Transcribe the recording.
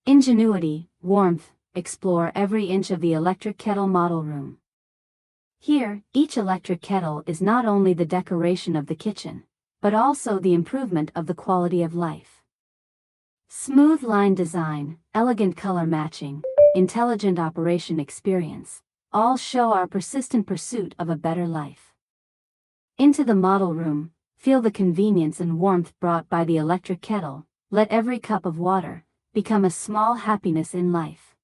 Ingenuity, warmth, explore every inch of the electric kettle model room. Here, each electric kettle is not only the decoration of the kitchen, but also the improvement of the quality of life. Smooth line design, elegant color matching, intelligent operation experience, all show our persistent pursuit of a better life. Into the model room, feel the convenience and warmth brought by the electric kettle. Let every cup of water become a small happiness in life.